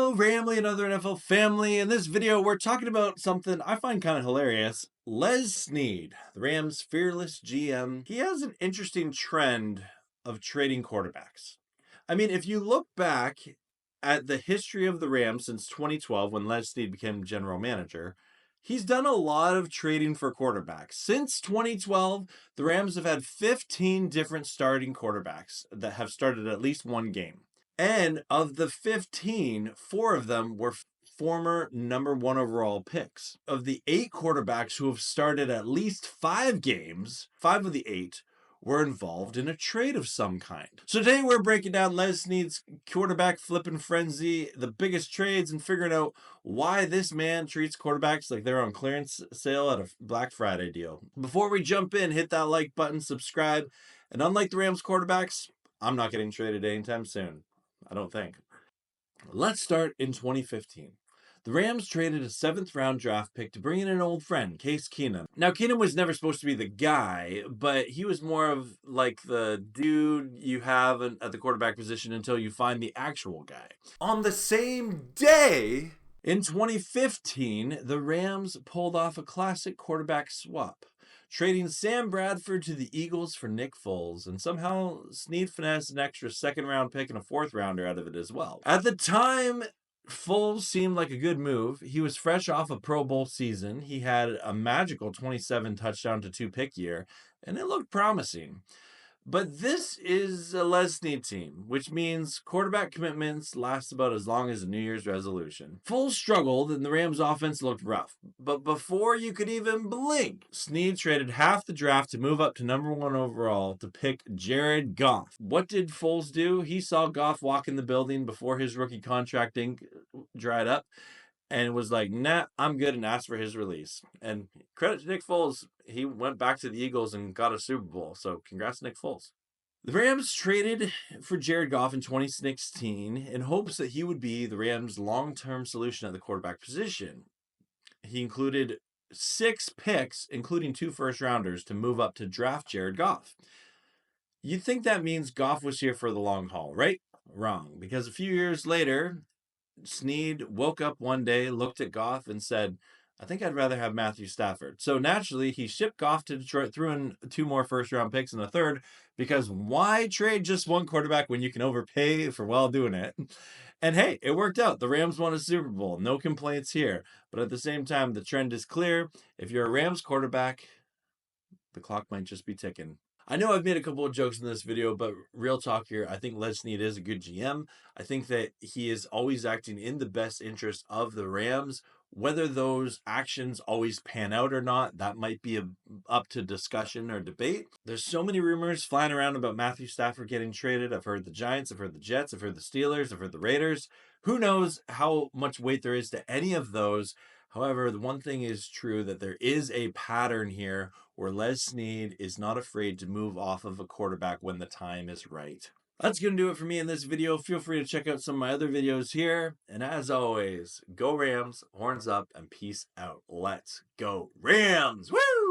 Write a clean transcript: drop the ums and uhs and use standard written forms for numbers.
Hello, Ramley and other NFL family. In this video, we're talking about something I find kind of hilarious. Snead, the Rams' fearless GM, he has an interesting trend of trading quarterbacks. I mean, if you look back at the history of the Rams since 2012, when Snead became general manager, he's done a lot of trading for quarterbacks. Since 2012, the Rams have had 15 different starting quarterbacks that have started at least one game. And of the 15, 4 of them were former number 1 overall picks. Of the 8 quarterbacks who have started at least 5 games, 5 of the 8 were involved in a trade of some kind. So today we're breaking down Snead's quarterback flipping frenzy, the biggest trades, and figuring out why this man treats quarterbacks like they're on clearance sale at a Black Friday deal. Before we jump in, hit that like button, subscribe, and unlike the Rams quarterbacks, I'm not getting traded anytime soon. I don't think. Let's start in 2015. The Rams traded a 7th round draft pick to bring in an old friend, Case Keenum. Now, Keenum was never supposed to be the guy, but he was more of like the dude you have at the quarterback position until you find the actual guy. On the same day, in 2015, the Rams pulled off a classic quarterback swap, trading Sam Bradford to the Eagles for Nick Foles, and somehow Snead finessed an extra 2nd round pick and a 4th rounder out of it as well. At the time, Foles seemed like a good move. He was fresh off a Pro Bowl season. He had a magical 27 touchdown to 2 pick year, and it looked promising. But this is a Snead team, which means quarterback commitments last about as long as a New Year's resolution. Foles struggled and the Rams offense looked rough. But before you could even blink, Snead traded half the draft to move up to number 1 overall to pick Jared Goff. What did Foles do? He saw Goff walk in the building before his rookie contract ink dried up, and was like, nah, I'm good, and asked for his release. And credit to Nick Foles, he went back to the Eagles and got a Super Bowl. So congrats to Nick Foles. The Rams traded for Jared Goff in 2016 in hopes that he would be the Rams' long-term solution at the quarterback position. He included 6 picks, including 2 first-rounders, to move up to draft Jared Goff. You'd think that means Goff was here for the long haul, right? Wrong, because a few years later, Snead woke up one day, looked at Goff, and said, I think I'd rather have Matthew Stafford. So naturally, he shipped Goff to Detroit, threw in 2 more first-round picks and a 3rd, because why trade just one quarterback when you can overpay for while doing it? And hey, it worked out. The Rams won a Super Bowl. No complaints here. But at the same time, the trend is clear. If you're a Rams quarterback, the clock might just be ticking. I know I've made a couple of jokes in this video, but real talk here, I think Snead is a good GM. I think that he is always acting in the best interest of the Rams. Whether those actions always pan out or not, that might be up to discussion or debate. There's so many rumors flying around about Matthew Stafford getting traded. I've heard the Giants, I've heard the Jets, I've heard the Steelers, I've heard the Raiders. Who knows how much weight there is to any of those. However, the one thing is true, that there is a pattern here where Snead is not afraid to move off of a quarterback when the time is right. That's going to do it for me in this video. Feel free to check out some of my other videos here. And as always, go Rams, horns up, and peace out. Let's go Rams! Woo!